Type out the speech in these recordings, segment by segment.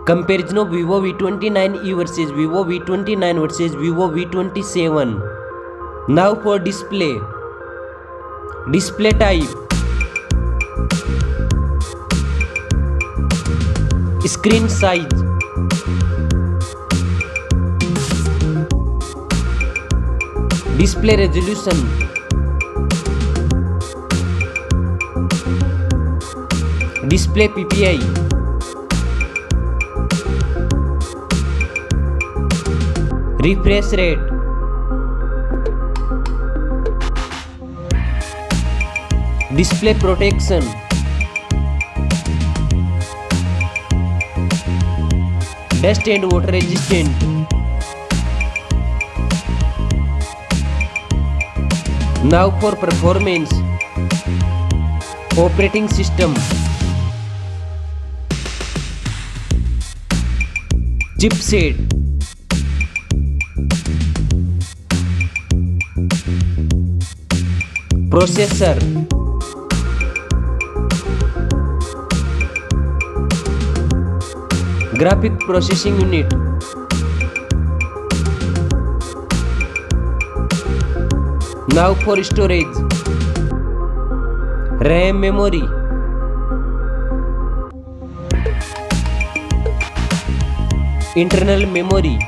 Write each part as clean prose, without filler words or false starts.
Comparison of VIVO V29e versus VIVO V29 versus VIVO V27. Now for display. Display type. Screen size. Display resolution. Display PPI. Refresh rate. Display protection. Dust and water resistant. Now for performance. Operating system. Chipset. Processor. Graphic processing unit. Now for storage. RAM memory. Internal memory.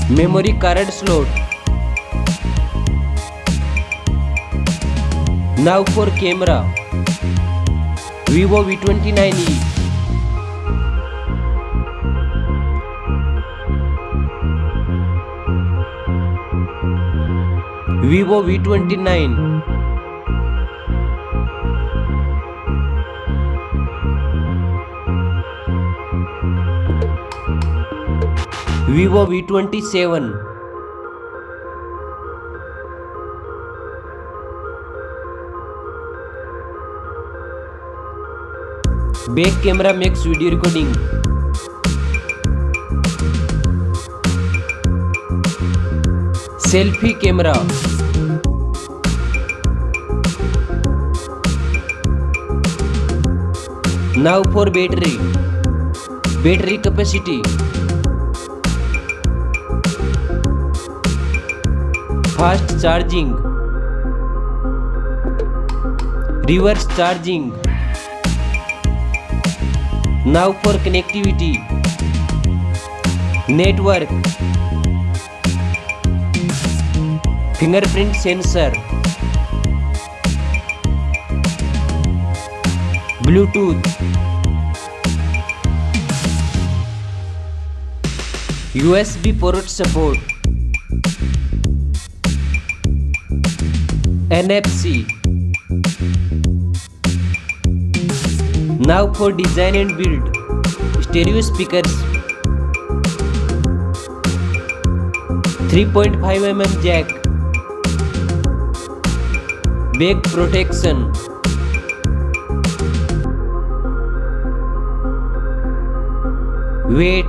Memory card slot. Now for camera. VIVO V29e. VIVO V29. VIVO V27. Back camera makes video recording. Selfie camera. Now for battery. Battery capacity. Fast charging. Reverse charging. Now for connectivity. Network. Fingerprint sensor. Bluetooth. USB port support. NFC. Now for design and build. Stereo speakers. 3.5 mm jack. Back protection. Weight.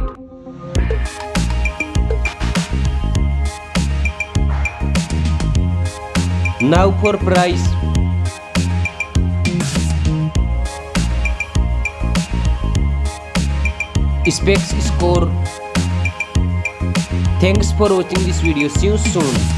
Now for price. Specs score. Thanks for watching this video. See you soon.